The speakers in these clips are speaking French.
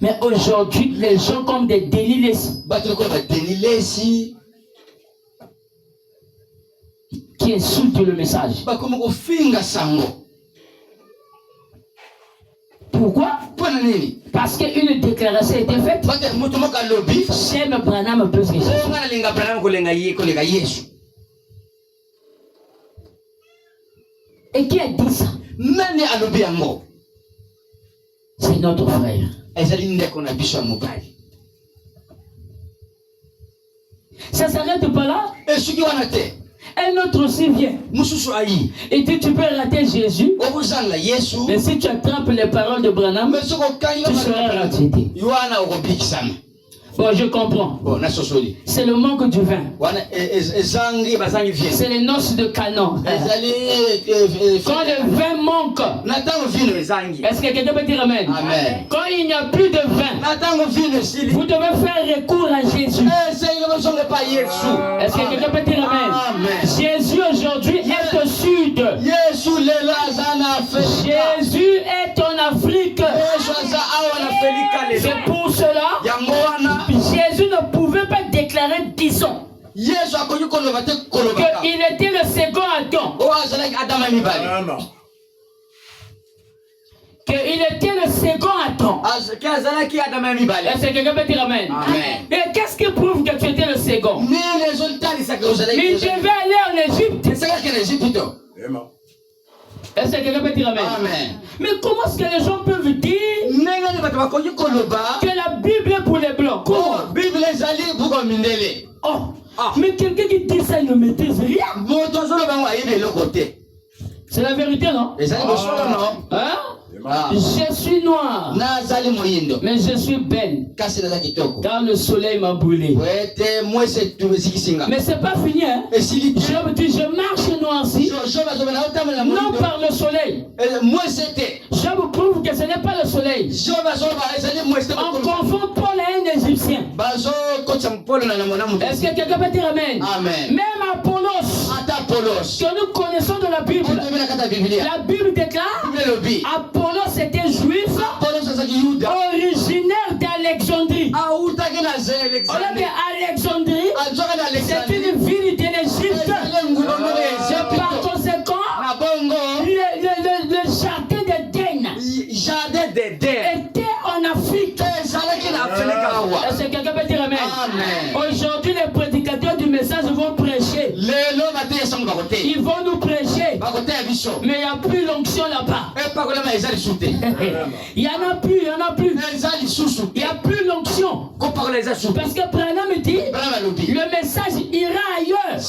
Mais aujourd'hui, les gens comme des déliés qui insultent le message. Pourquoi? Parce qu'une déclaration a été faite. J'aime Branham plus que Jésus. Et qui a dit ça? C'est notre frère. Ça s'arrête pas là? Un autre aussi vient. Et tu peux rater Jésus. Mais si tu attrapes les paroles de Branham, tu seras raté. Bon, je comprends. C'est le manque du vin. C'est les noces de Canaan. Quand le vin manque, est-ce que quelqu'un peut dire amen? Amen. Quand il n'y a plus de vin, vous devez faire recours à Jésus. Est-ce que quelqu'un peut dire amen? Jésus aujourd'hui est au sud. Jésus est en Afrique. C'est pour cela Jésus ne pouvait pas déclarer, disons, qu'il était le second Adam. Qu'il était le second Adam. Est-ce que quelqu'un peut dire amen? Et qu'est-ce qui prouve que tu étais le second? Mais je vais aller en Égypte. Est-ce que quelqu'un peut dire amen? Mais comment est-ce que les gens peuvent dire que la Bible est pour les blancs? Mais quelqu'un qui dit ça, il ne maîtrise rien. C'est la vérité, non? Hein? Je suis noir, mais je suis belle, car le soleil m'a brûlé. Mais c'est pas fini, hein? Je marche noirci, non par le soleil. Je vous prouve que ce n'est pas le soleil. On confond Paul à un Égyptien. Est-ce que quelqu'un peut dire amen? Même Apollos, que nous connaissons de la Bible, la Bible déclare Apollos était juif, originaire d'Alexandrie. Alexandrie, c'est une ville de l'Égypte. Par conséquent, le jardin d'Éden était en Afrique. Est-ce que quelqu'un peut dire amen? Aujourd'hui, les prédicateurs du message vont prêcher. Ils vont nous prêcher. Mais il n'y a plus l'onction là-bas. Il n'y en a plus, il n'y en a plus. Il n'y a plus l'onction. Parce que Branham dit, le message ira ailleurs.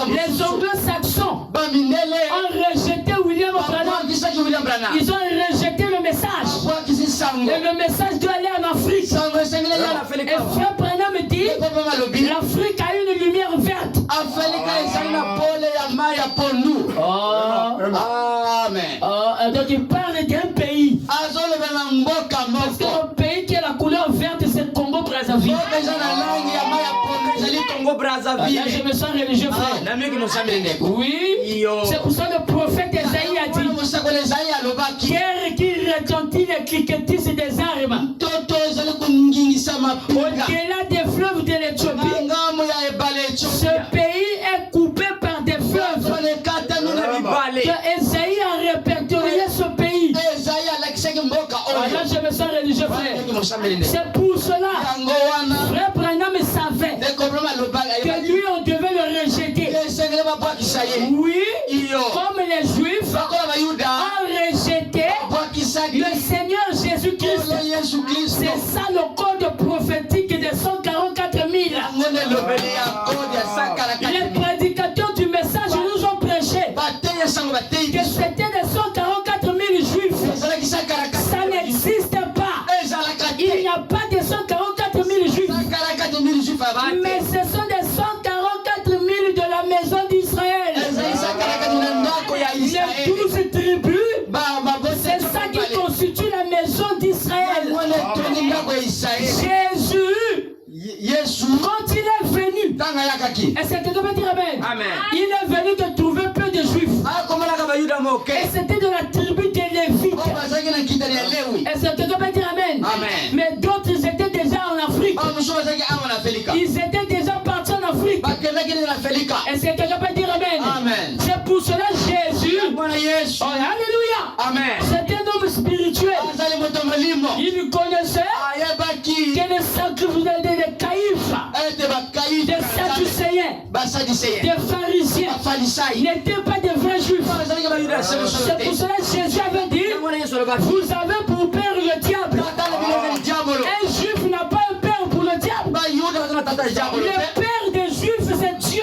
Les anglo-saxons ont rejeté William Branham. Ils ont rejeté le message. Et le message doit aller en Afrique. Et frère Branham dit, l'Afrique a une lumière verte. Donc il parle d'un pays. Parce que le pays qui a la couleur verte, c'est Congo-Brazzaville. Là, je me sens religieux, frère. Oui. C'est pour ça que le prophète Esaïe a dit, guerre qui retentit les cliquetis des armes. Au-delà des fleuves de l'Éthiopie, ce pays est coupé par des fleuves. Esaïe a répertorié ce pays. Là, je me sens religieux, frère. C'est pour cela, frère Branham savait que lui, on devait le rejeter. Oui, comme les Juifs ont rejeté le Seigneur Jésus-Christ. C'est ça le code prophétique des 144 000. Les prédicateurs du message nous ont prêché que c'était des 144 000 Juifs. Ça n'existe pas. Il n'y a pas de 144 000 Juifs. Mais ce sont des 144 000 de la maison d'Israël. Les 12 tribus, c'est ça qui constitue la maison d'Israël. Jésus, quand il est venu, est-ce que quelqu'un peut dire amen? Il est venu de trouver peu de Juifs. Et c'était de la tribu des Lévites. Est-ce que quelqu'un peut dire Amen? Amen. C'est pour cela Jésus. Oh, alléluia. Amen. C'est un homme spirituel. Il connaissait que les sacrifices des caïfs, des sadducéens, des pharisiens n'étaient pas des vrais juifs. C'est pour cela que Jésus avait dit, vous avez pour père le diable. Un juif n'a pas un père pour le diable. Le père des juifs, c'est Dieu.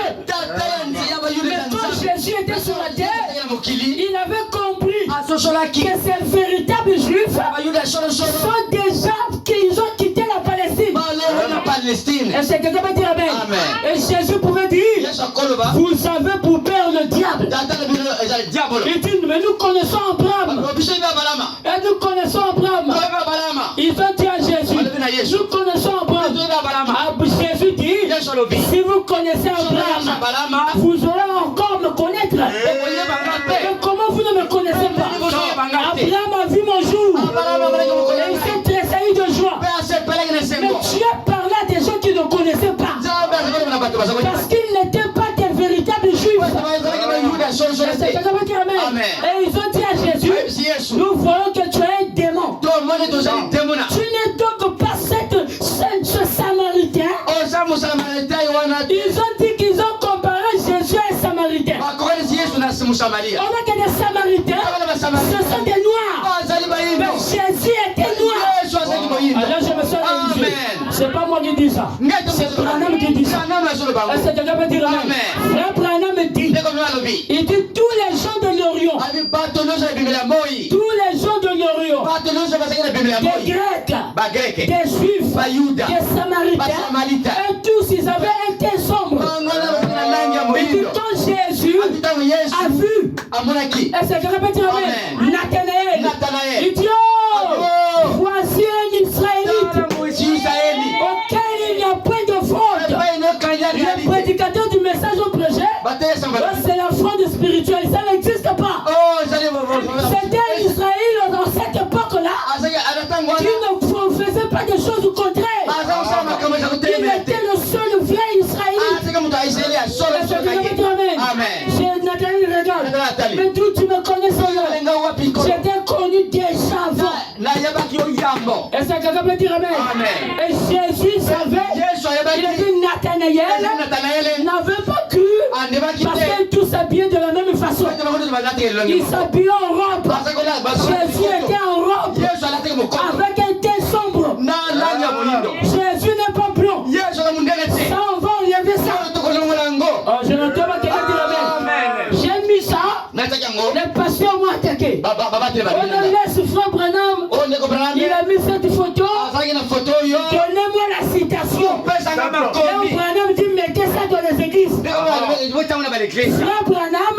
Mais quand Jésus était sur la terre, il avait compris que ces véritables juifs sont des gens qui ont quitté la Palestine. Et c'est quelqu'un va dire Amen. Et Jésus pouvait dire, vous avez pour père le diable. Il dit, mais nous connaissons Abraham. Et nous connaissons Abraham. Ils ont dit à Jésus, nous connaissons Abraham. Jésus dit, si vous connaissez Abraham, vous allez encore me connaître. Mais comment vous ne me connaissez pas? Abraham a vu mon jour. Et il s'est tressailli de joie. Mais Dieu parlait à des gens qui ne connaissaient pas. Parce qu'ils n'étaient pas des véritables juifs. Et ils ont dit à Jésus, nous voyons que tu es un démon. Tu n'es donc pas ce Samaritain. Ils ont dit qu'ils ont comparé Jésus à un Samaritain. On a que des Samaritains, ce sont des Noirs. Mais Jésus était noir. Alors je me sens religieux. C'est pas moi qui dis ça. C'est Branham qui dit ça. Est-ce que quelqu'un peut dire Amen? Frère Branham dit, il dit tous les gens de l'Orient, tous les gens de l'Orient, des Grecs, des Juifs, des Samaritains, et tous ils avaient un teint sombre. Il dit quand Jésus a vu, est-ce que quelqu'un peut dire Amen? Nathanaël, il dit oh, voici un Israélite auquel il n'y a point de fraude. Le prédicateur du message au projet, c'est la fraude spirituelle, ça n'existe pas. C'était un Israël dans cette époque-là qui ne faisait pas des choses au contraire. Il était le seul vieil Israélite. Amen. Nathalie regarde. Mais d'où tu me connais son nom? J'étais connu déjà avant. Est-ce que quelqu'un peut dire Amen? Et Jésus savait, il a dit Nathanaël n'avait pas cru parce qu'ils tous s'habillaient de la même façon. Ils s'habillaient en robe. Jésus était en robe avec un teint sombre. Jésus n'est pas blond. Ça, on va enlever ça. Oh, je n'entends pas quelqu'un dire Amen. J'ai mis ça. Les pasteurs m'ont attaqué. On laisse Frère Branham. Il a mis cette photo. Donnez-moi la citation. Frère Branham dit mettez ça dans les églises. Frère Branham,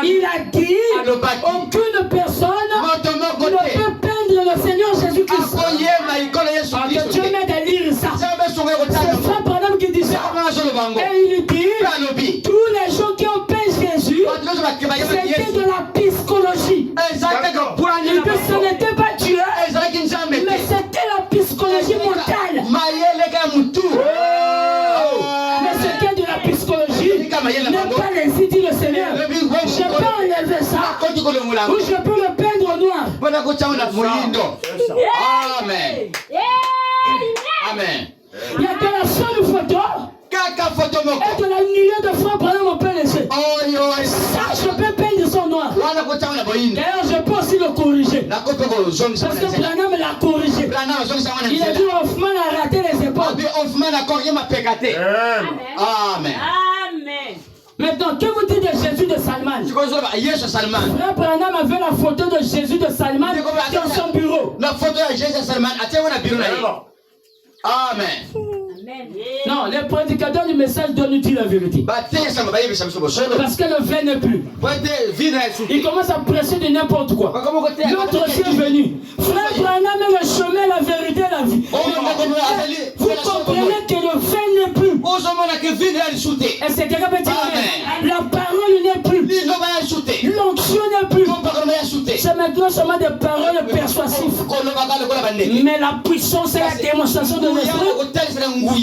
il a dit aucune personne ne peut peindre le Seigneur Jésus-Christ. Que Dieu m'aide à lire ça. C'est Frère Branham qui dit ça. Et il dit tous les gens qui ont peint Jésus, c'était de la psychologie. Il dit ce n'était pas Dieu, mais c'était la psychologie mentale. Mais c'était de la psychologie, n'est pas ainsi dit le Seigneur. Je peux enlever ça, ou je peux le peindre au noir. Amen. Amen. Il y a que la seule photo. Et de la nuée de Frère Branham on peut laisser. Ça, je peux peindre son noir. D'ailleurs, je peux aussi le corriger. Parce que Branham l'a corrigé. Il a dit Hoffman a raté les épaules. Amen. Maintenant, que vous dites de Jésus de Salman? Frère Branham avait la photo de Jésus de Salman dans son bureau. Amen. Non, les prédicateurs du message donnent-ils la vérité? Parce que le vin n'est plus. Il commence à prêcher de n'importe quoi. L'autre aussi est venu. Frère Branham est le chemin, la vérité, la vie. Vous comprenez que le vin n'est plus. Et c'est quelqu'un peut dire la parole n'est plus. L'onction n'est plus. C'est maintenant non seulement des paroles persuasives, mais la puissance et la démonstration de l'esprit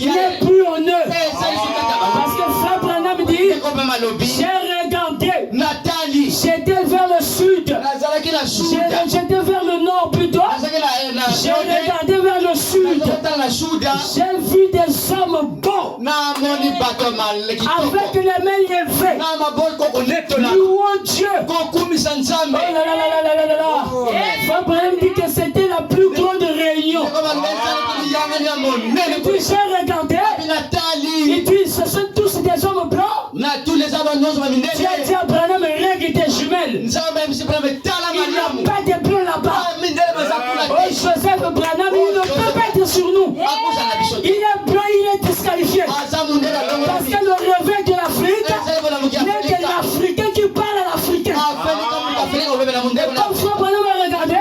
n'est plus en eux. Parce que Frère Branham dit, j'ai regardé, j'étais vers le sud, j'étais vers le nord plutôt, j'ai regardé vers le sud, j'ai vu des hommes beaux, avec les mains levées, louant Dieu. Oh là là là là là là là. Frère Branham dit que c'était la plus grande réunion. Et puis j'ai regardé, il dit, ce sont tous des hommes blancs. Tu as dit à Branham, règle tes jumelles. Il n'y a pas de blancs là-bas. Oh, Joseph Branham, il ne peut pas être sur nous. Il est blanc, il est disqualifié. Parce que le réveil de l'Afrique n'est que l'Africain qui parle à l'Africain. Comme Frère Branham a regardé,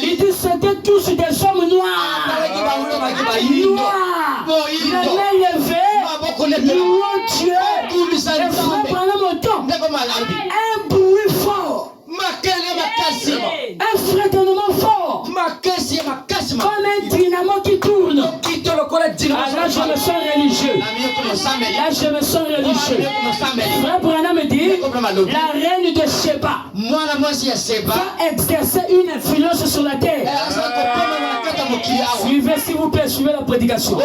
il dit c'était tous des hommes noirs. Les mains levées, louant Dieu. Et Frère Branham entend un bruit fort, un fredonnement fort, comme un dynamo qui tourne. Ah, là je me sens religieux. Là je me sens religieux. Frère Branham dit, la reine de Sheba va exercer une influence sur la terre. Suivez s'il vous plaît, suivez la prédication.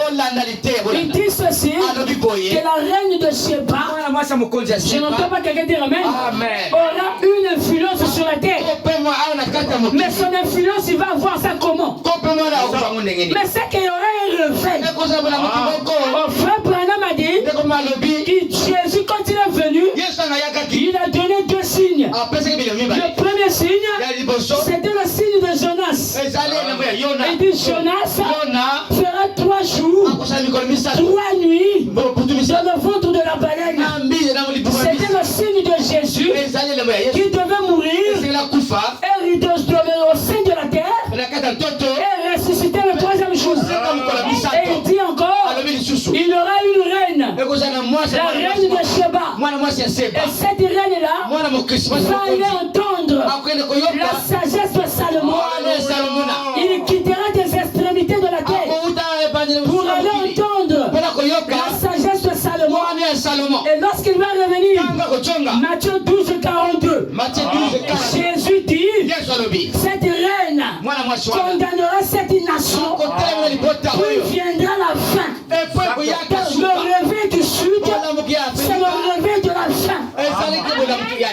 Il dit ceci, que la reine de Sheba, je n'entends pas quelqu'un dire amen, aura une influence sur la terre. Mais son influence, il va avoir ça comment? Mais c'est qu'il y aura un réveil. Frère Branham a dit que Jésus, quand il est venu, il a donné deux signes. Le premier signe, c'était le signe de Jonas. Il dit Jonas fera 3 jours, 3 nuits dans le ventre de la baleine. C'était le signe de Jésus qui devait mourir et demeurer au sein de la terre et ressusciter le 3e jour. Et il dit encore, il y aura une reine, la reine de Sheba. Et cette reine-là va aller entendre la sagesse de Salomon. Il quittera des extrémités de la terre pour aller entendre la sagesse de Salomon. Et lorsqu'il va revenir, Matthieu 12, 42, Jésus dit, cette reine condamnera cette nation, puis viendra la fin. Le réveil du sud, c'est le réveil de la fin.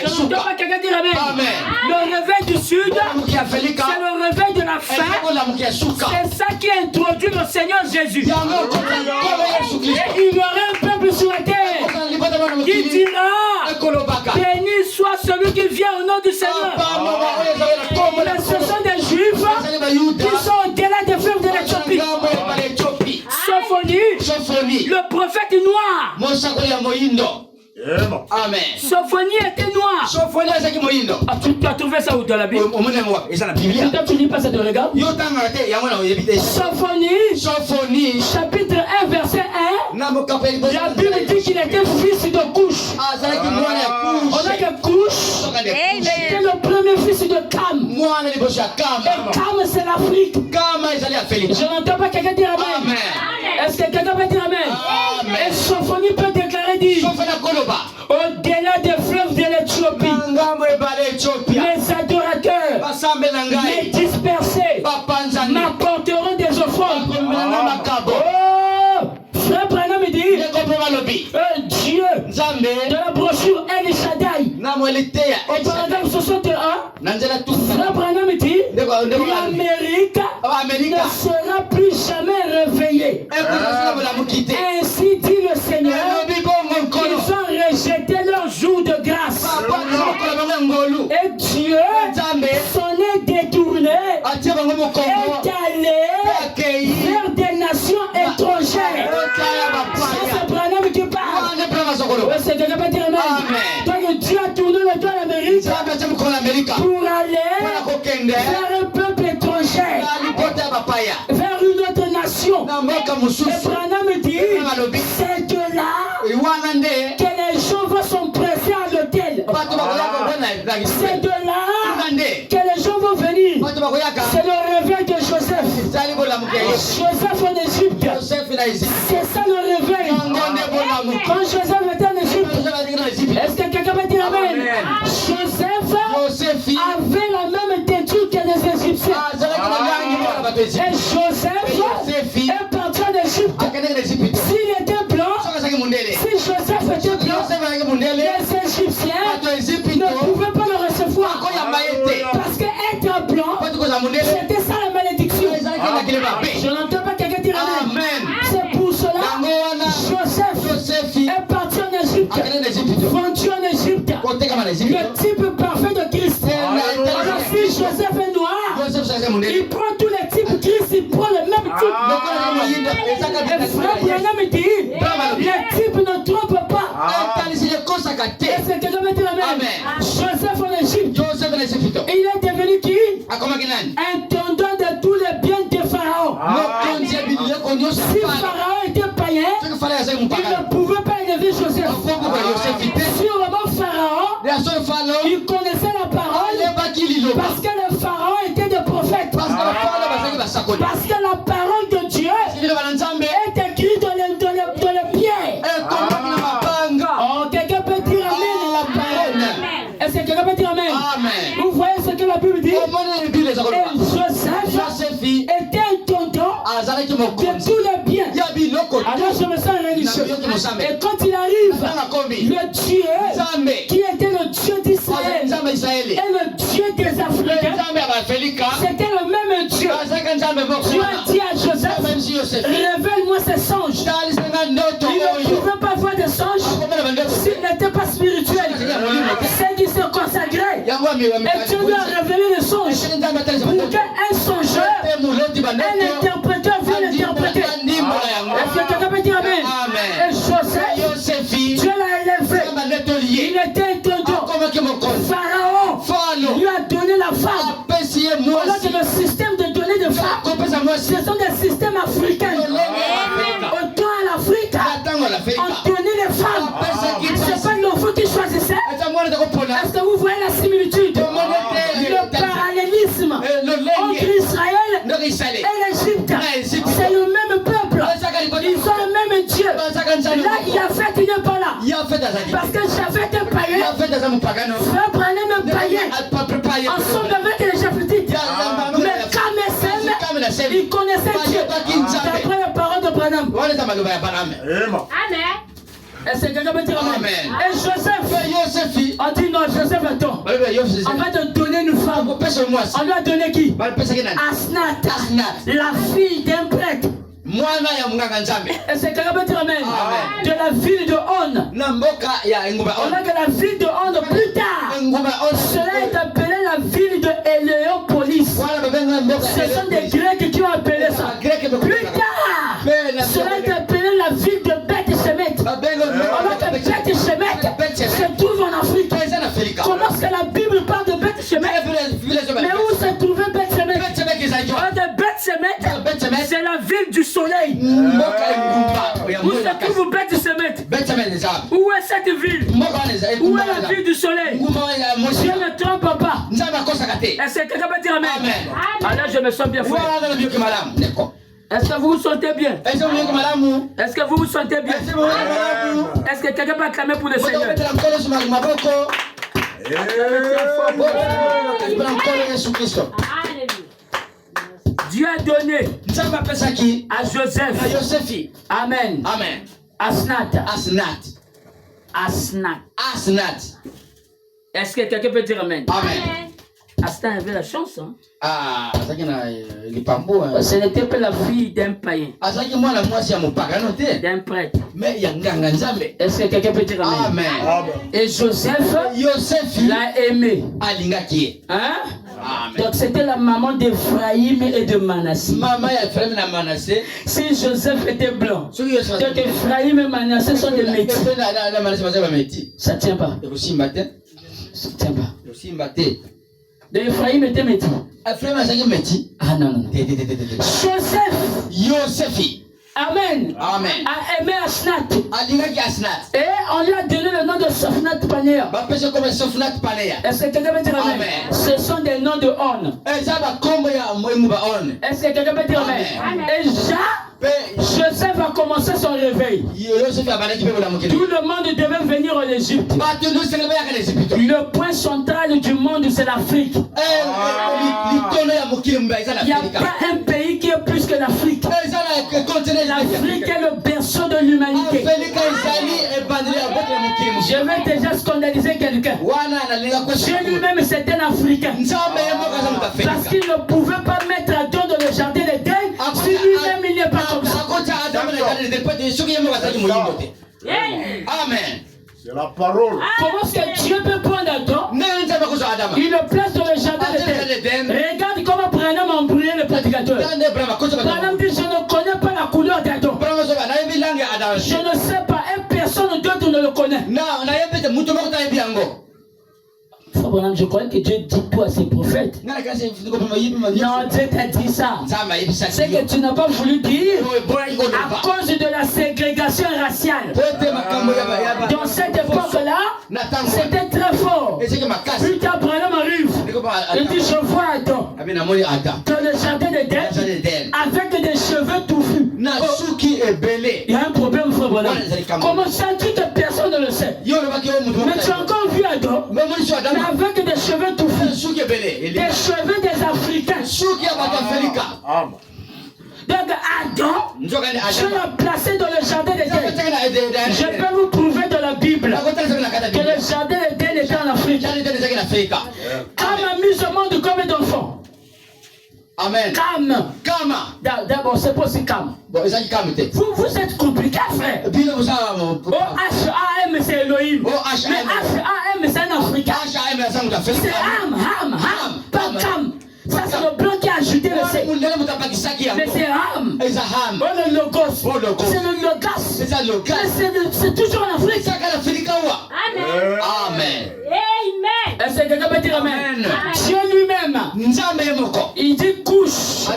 Je ne dois pas quelqu'un dire amen. Le réveil du sud, c'est le réveil de la fin. C'est ça qui a introduit le Seigneur Jésus. Et il y aura un peuple sur la terre qui dira, béni soit celui qui vient au nom du Seigneur. Mais ce sont des Juifs qui sont au-delà des fleuves de l'Éthiopie. Sophonie, le prophète noir. Amen. Sophonie était noire. Ah, tu as trouvé ça où dans la Bible? Quand tu lis pas ça, tu regardes. Sophonie, chapitre 1, verset 1. La Bible dit qu'il était fils de Couche. On a que Couche était le premier fils de Cam. Et Cam, c'est l'Afrique. Je n'entends pas quelqu'un dire amen. Est-ce que quelqu'un peut dire amen? Et Sophonie peut déclarer dire, au-delà des fleuves de l'Éthiopie, les adorateurs, les dispersés, m'apporteront des offrandes. Oh, Frère Branham dit, Dieu, de la brochure El Shaddai, au paragraphe 61, Frère Branham dit, l'Amérique ne sera plus jamais réveillée. Ainsi dit le Seigneur, ils ont rejeté leur jour de grâce. Et Dieu s'en est détourné, est allé vers des nations étrangères. C'est Branham qui parle. C'est quelqu'un qui peut dire amen. Donc Dieu a tourné le dos à l'Amérique pour aller vers un peuple étranger, vers une autre nation. Et Branham dit, c'est de là que les gens vont s'empresser à l'hôtel. C'est de là que les gens vont venir C'est le réveil de Joseph. Joseph en Égypte. C'est ça le réveil. Quand Joseph était en Égypte, est-ce que quelqu'un va dire amen? Joseph avait la même teinture que les Égyptiens. Et Joseph est parti en Égypte. S'il était blanc, si Joseph était blanc, les Égyptiens ne pouvaient pas le recevoir. Parce qu'être blanc, c'était ça la malédiction. Je n'entends pas quelqu'un dire amen. C'est pour cela Joseph est parti en Égypte, vendu en Égypte. Le type parfait de Christ. Alors si Joseph est noir, il prend tous les types Christ, il prend le même type. Et frère Branham dit, les types ne trompent pas. Est-ce que quelqu'un veut dire amen? Joseph en Égypte, il est devenu qui? Intendant de tous les biens de Pharaon. Si Pharaon était païen, il ne pouvait pas élever Joseph. Sur le mot Pharaon, il connaissait la parole parce que le Pharaon était des prophètes. Parce que la parole de Dieu est écrite dans les pierres. Oh, quelqu'un peut dire amen à la parole. Est-ce que quelqu'un peut dire amen? Vous voyez ce que la Bible dit? Et Joseph était intendant de tous les biens. Alors je me sens religieux. Et quand il arrive, le Dieu qui était le Dieu d'Israël et le Dieu des Africains, c'était le même Dieu. Dieu a dit à Joseph, révèle-moi ces songes. Il ne pouvait pas voir des songes s'il n'était pas spirituel. C'est qu'il se consacrait. Et Dieu lui a révélé les songes pour qu'un songeur, un interpréteur vienne interpréter. Est-ce que quelqu'un peut dire amen? Et Joseph, Dieu l'a élevé. Il était intendant. Pharaon lui a donné la femme. Alors que le système de donner de femmes, ce sont des systèmes africains. Autant à l'Afrique, on donnait les femmes. C'est pas l'enfant qui choisissait. Est-ce que vous voyez la similitude? Le parallélisme entre Israël et l'Égypte. C'est le même peuple. Ils ont le même Dieu. Là, Yahvé n'est pas là. Parce que Yahvé était païen. Frère Branham est païen. Ensemble avec les Japhétites. Mais Kamesem, il connaissait Dieu. D'après la parole de Branham. Amen. Est-ce que quelqu'un peut dire amen? Et Joseph a dit non, Joseph attends. On va te donner une femme. On lui a donné qui? Asnat, la fille d'un prêtre. Est-ce que quelqu'un peut dire amen? De la ville de On. On a que la ville de On plus tard. Cela est appelé la ville de Héléopolis. Ce sont des Grecs qui ont appelé ça. Plus tard, cela est appelé la ville de Beth-Shemet. Alors que Beth-Shemet se trouve en Afrique. Comment est-ce que la Bible parle de Beth-Shemet? Mais où se trouvait Beth-Shemet? Beth-Shemet, c'est la ville du soleil. Où se trouve Beth-Shemet? Où est cette ville? Où est la ville du soleil? Dieu ne trompe pas. Est-ce que quelqu'un peut dire amen? Alors je me sens bien fou. Est-ce que vous vous sentez bien? Est-ce que vous vous sentez bien? Est-ce que quelqu'un peut acclamer pour le Seigneur? Dieu a donné à Joseph. Amen. Asnat. Est-ce que quelqu'un peut dire amen? Asnat avait la chance. Hein? Ce n'était pas la fille d'un païen. D'un prêtre. Est-ce que quelqu'un peut dire amen? Et Joseph l'a aimé. Hein? Donc c'était la maman d'Ephraïm et de Manassé. Si Joseph était blanc, donc Ephraïm et Manassé sont des métis. Ça ne tient pas. Ça ne tient pas. De Ephraïm était métis. Ah non. Joseph Amen. Amen. A aimé Asnat. Alingaki Asnat. Et on lui a donné le nom de Sofnat Panéa. Bapese comme Sofnat Panéa. Est-ce que quelqu'un peut dire amen? Ce sont des noms de On. Eza ba kombo ya mwengu ba On. Est-ce que quelqu'un peut dire amen? Et Joseph a commencé son réveil. Tout le monde devait venir en Égypte. Le point central du monde, c'est l'Afrique. Il n'y a pas un pays qui est plus que l'Afrique. L'Afrique est le berceau de l'humanité. Je vais déjà scandaliser quelqu'un. Dieu lui-même, c'est un Africain. Parce qu'il ne pouvait pas mettre Adam dans le jardin d'Éden si lui-même il n'est pas comme ça. Amen. C'est la parole. Comment est-ce que Dieu peut prendre Adam? Il le place dans le jardin d'Éden. Regarde comment Branham a embrouillé le prédicateur. Branham dit: je ne connais pas la couleur d'Adam. Je ne sais pas, et personne d'autre ne le connaît. Je crois que Dieu dit tout à ses prophètes. Non, Dieu t'a dit ça. C'est que tu n'as pas voulu dire à cause de la ségrégation raciale. Dans cette époque-là, c'était très fort. Plus tard, Branham arrive. Il dit: je vois Adam dans le jardin d'Éden avec des cheveux touffus. Il y a un problème, frère Branham. Comment sais-tu que personne ne le sait? Mais tu as encore vu Adam avec des cheveux touffus, des cheveux des Africains. Donc Adam, je l'ai placé dans le jardin d'Éden. Je peux vous prouver dans la Bible que le jardin d'Éden était en Afrique. Cam a mis au monde comme d'enfants. Amen. Cam. D'abord, c'est pas aussi Cam. Vous êtes compliqué, frère. H-A-M, c'est Elohim. Mais H-A-M, c'est un Africain. C'est Ham. Pas Cam. Ça, c'est le blanc qui a ajouté le C. Mais c'est Ham. Oh, le Logos. C'est le Logos. C'est toujours en Afrique. Amen. Est-ce que quelqu'un peut dire amen? Dieu lui-même, il dit couche.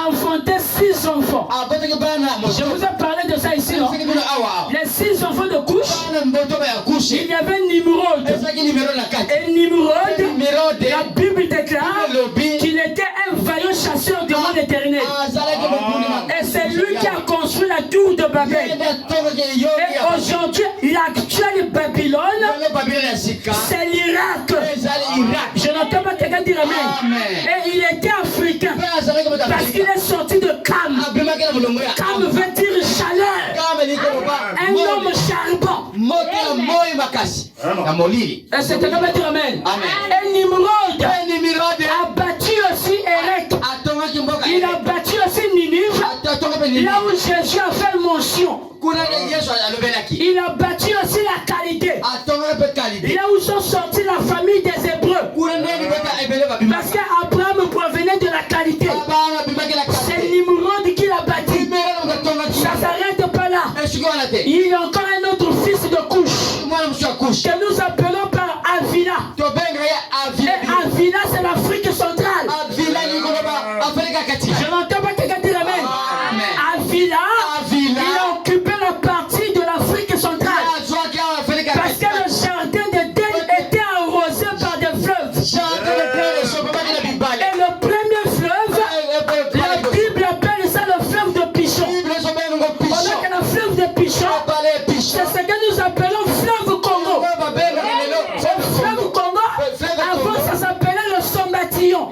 Enfanter 6 enfants. Je vous ai parlé de ça ici, non? Les 6 enfants de couche, il y avait Nimrod. Et Nimrod, la Bible déclare qu'il était un vaillant chasseur du monde éternel. Et c'est lui qui a construit la tour de Babel. Et aujourd'hui, l'actuelle Babylone, c'est l'Irak. Je n'entends pas quelqu'un dire amen. Et il était africain parce qu'il est sorti de Cam. Cam veut dire chaleur. Un homme charbon. Est-ce que quelqu'un peut dire amen? Et Nimrod a battu aussi Erech. Il a battu aussi Ninive, là où Jésus a fait mention. Il a battu aussi la qualité. Là où sont sortis la famille des Hébreux. Parce qu'Abraham provenait de la qualité. C'est Nimrod qui l'a battu. Ça ne s'arrête pas là. Il y a encore un autre fils de couche que nous appelons par Avila. Et Avila, c'est l'Afrique centrale. Je n'entends pas quelqu'un dire amen. Avila, il a occupé la partie de l'Afrique centrale. Parce que le jardin d'Éden était arrosé par des fleuves. Et le premier fleuve, la Bible appelle ça le fleuve de Pichon. On a que le fleuve de Pichon, c'est ce que nous appelons fleuve Congo. Le fleuve Congo, avant ça s'appelait le Sombatillon.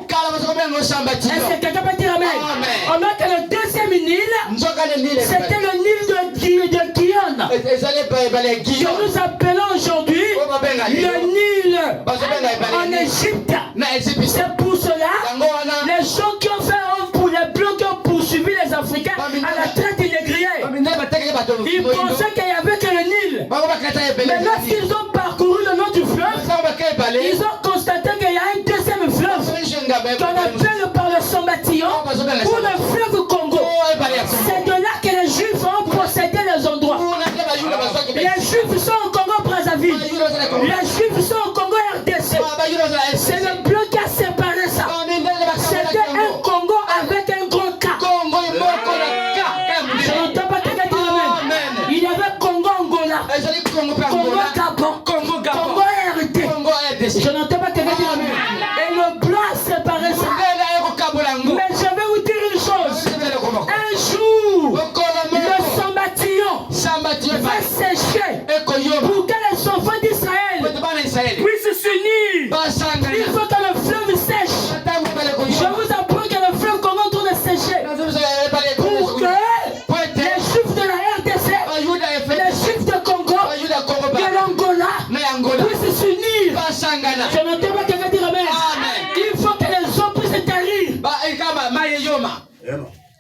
Est-ce que quelqu'un peut dire amen? On a que le deuxième Nil, c'était le Nil de Guyane. Que nous appelons aujourd'hui le Nil en Égypte. C'est pour cela, les gens qui ont fait pour les blancs qui ont poursuivi les Africains à la traite des négriers, ils pensaient qu'il n'y avait que le Nil. Mais lorsqu'ils ont parcouru le long du fleuve, ils ont constaté qu'il y a un deuxième fleuve qu'on appelle par le Sombatillon ou le fleuve Congo. C'est de là que les Juifs ont possédé les endroits. Les Juifs sont au Congo-Brazzaville. Les Juifs sont au Congo RDC. C'est le blanc qui a séparé ça. C'était un Congo avec un grand K. Je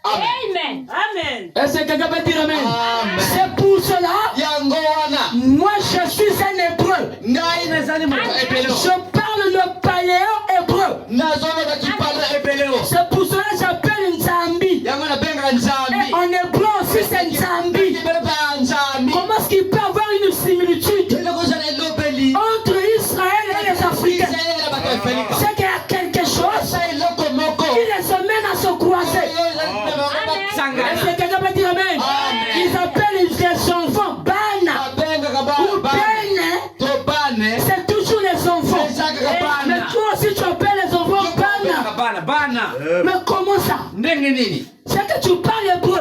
Amen. Amen. Est-ce que quelqu'un peut dire amen? C'est pour cela, moi je suis un hébreu. Je parle le paléo-hébreu. C'est pour cela que j'appelle Nzambi. Et en hébreu aussi c'est Nzambi. Comment est-ce qu'il peut avoir une similitude entre Israël et les Africains? C'est qu'il y a quelque chose qui les amène à se croiser. Est-ce que quelqu'un peut dire amen? Ils appellent les enfants Bana ou Bene. C'est toujours les enfants. Mais toi aussi tu appelles les enfants Bana. Mais comment ça? C'est que tu parles hébreu.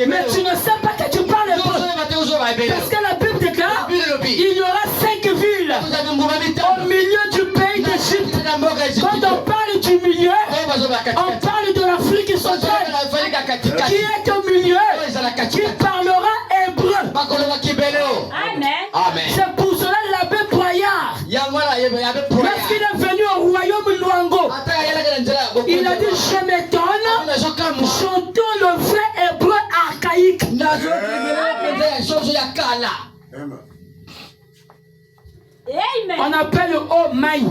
Mais tu ne sais pas que tu parles hébreu. Parce que la Bible déclare il y aura 5 villes au milieu du pays d'Égypte. Quand on parle du milieu, on parle de l'Afrique centrale qui est au milieu, qui parlera hébreu. Amen. C'est pour cela l'abbé Boyard, lorsqu'il est venu au royaume Luango, il a dit je m'étonne, chantons le vrai hébreu archaïque. On appelle l'eau maï.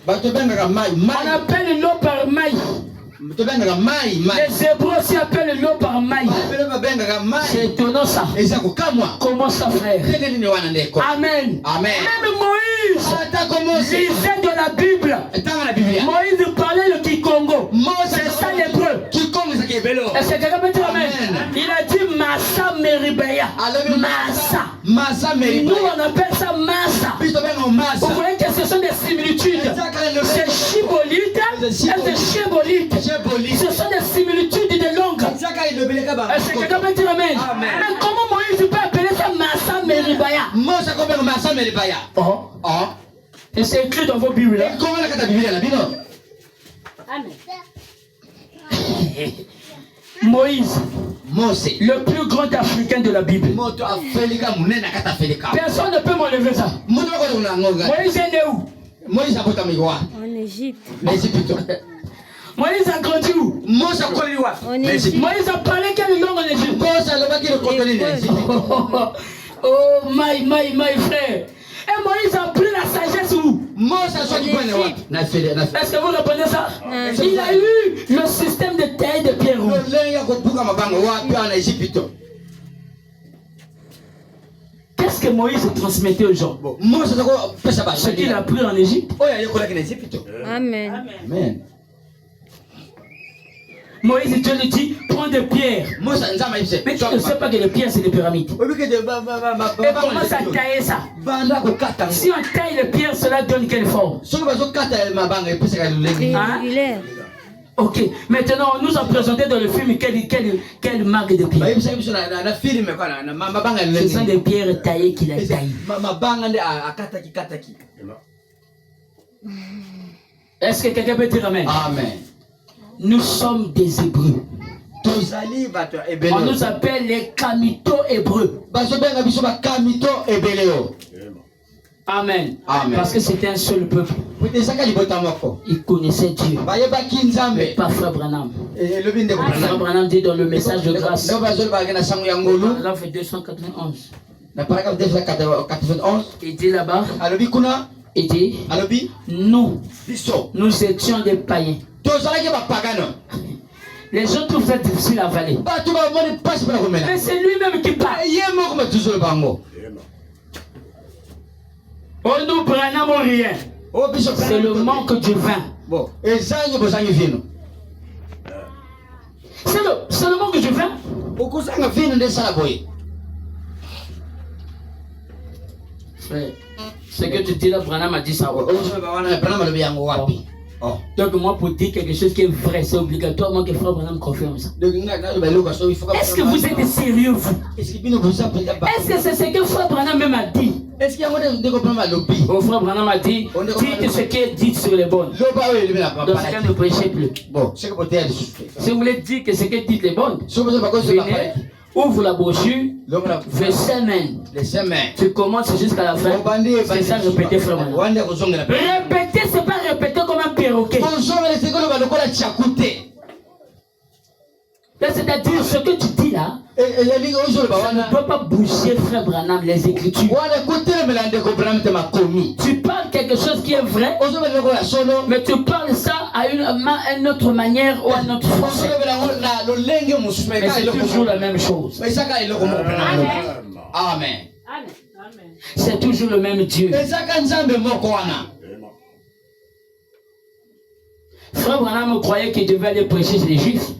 On appelle l'eau par maï. Les Hébreux aussi appellent l'eau par maï. C'est étonnant ça. Comment ça, frère? Amen. Même Moïse lisait de la Bible. Moïse parlait le Kikongo. C'est ça l'hébreu. Est-ce que quelqu'un peut dire amen? Il a dit Massa Meribeya. Massa. Nous on appelle ça Massa. Vous voyez que ce sont des similitudes. C'est chibolite et c'est chibolite. Ce sont des similitudes de langue. Est-ce que quelqu'un peut dire amen? Mais comment Moïse peut appeler ça Massa Meribaya? Et c'est écrit dans vos Bibles. Amen. Moïse, le plus grand Africain de la Bible. Personne ne peut m'enlever ça. Moïse est né où? En Égypte. Moïse a grandi où? Moïse a parlé quelle langue en Égypte? Oh, my frère. Et Moïse a pris la sagesse où? Est-ce que vous répondez ça? Il a eu le système de taille de pierre où? Qu'est-ce que Moïse transmettait aux gens? Ce qu'il a appris en Égypte. Amen. Moïse, Dieu lui dit, prends des pierres. Mais tu ne sais pas que les pierres, c'est des pyramides. Et commence à tailler ça. Si on taille les pierres, cela donne quelle forme? Triangulaire. Ok, maintenant on nous a présenté dans le film quelle marque de pierre. Ce sont des pierres taillées qu'il a taillées. Est-ce que quelqu'un peut dire amen? Amen. Nous sommes des Hébreux. On nous appelle les Kamito Hébreux. Amen. Parce que c'était un seul peuple. Ils connaissaient Dieu. Mais pas Frère Branham. Frère Branham dit dans le message de grâce, paragraphe 291. Il dit là-bas, il dit, nous étions des païens. Les gens trouvent ça difficile à avaler. Mais c'est lui-même qui parle. Oh, nous prenons rien. C'est le manque du vin. C'est le manque du vin. Frère, ce que tu dis là, Branham a dit ça. Donc moi pour dire quelque chose qui est vrai, c'est obligatoirement que Frère Branham confirme ça. Est-ce que vous êtes sérieux vous? Est-ce que c'est ce que Frère Branham même a dit? Oh, Frère Branham a dit, dites ce qui est dit sur les bonnes. Dans ce cas ne prêchez plus. Si vous voulez dire que ce qui est dit les bonnes, venez, ouvre la brochure, fais semaine. Tu commences jusqu'à la fin. C'est ça répéter, Frère Branham. Répéter, c'est pas répéter comme un perroquet. C'est-à-dire ce que tu dis là, ça ne peut pas bouger, frère Branham, les Écritures. Tu parles quelque chose qui est vrai, mais tu parles ça à une autre manière ou à une autre façon. Mais c'est toujours la même chose. Amen. C'est toujours le même Dieu. Frère Branham croyait qu'il devait aller prêcher chez les Juifs.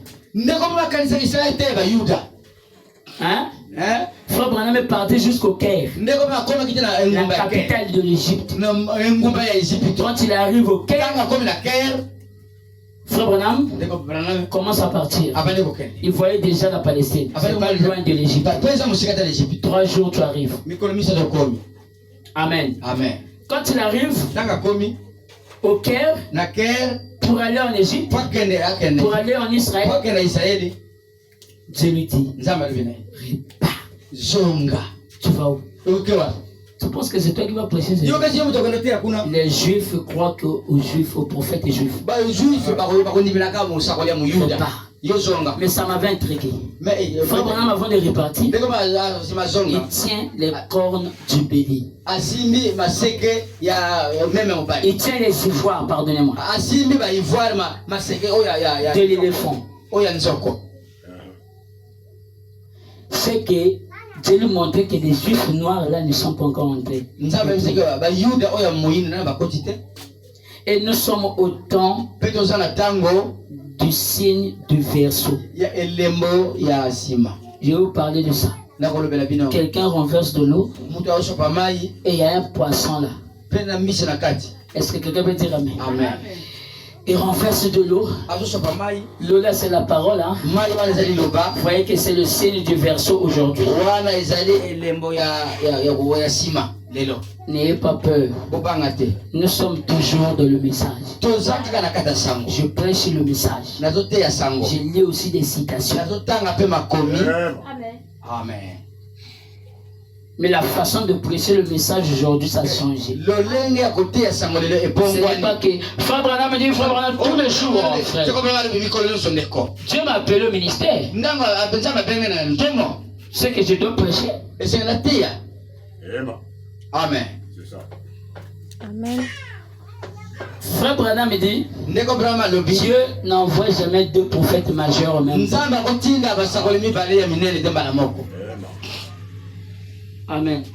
Hein? Frère Branham est parti jusqu'au Caire, la capitale de l'Égypte. Quand il arrive au Caire, Frère Branham commence à partir. Il voyait déjà la Palestine. C'est pas loin de l'Égypte. 3 jours tu arrives. Amen. Quand il arrive au Caire, pour aller en Égypte, pour aller en Israël, Dieu lui dit, tu vas où? Tu penses que c'est toi qui vas prêcher? Les Juifs croient qu'aux Juifs, aux prophètes et Juifs. Mais ça m'avait intrigué. Frère Branham, avant de repartir, il tient les cornes du bélier. Il tient les ivoires, pardonnez-moi, de l'éléphant. C'est que Dieu lui montrait que les Juifs noirs là ne sont pas encore entrés. Et nous sommes au temps du signe du verseau. Je vais vous parler de ça. Quelqu'un renverse de l'eau et il y a un poisson là. Est-ce que quelqu'un peut dire amen? Amen. Il renverse de l'eau. L'eau là c'est la parole. Hein? Vous voyez que c'est le signe du verseau aujourd'hui. N'ayez pas peur. Nous sommes toujours dans le message. Je prêche le message. Je lis aussi des citations. Amen. Mais la façon de prêcher le message aujourd'hui, ça a changé. Ce n'est pas que Frère Branham me dit, Frère Branham, tous les jours, frère. Dieu m'a appelé au ministère. Ce que je dois prêcher. Amen. C'est ça. Amen. Frère Branham me dit, Dieu n'envoie jamais 2 prophètes majeurs au même temps. Amen.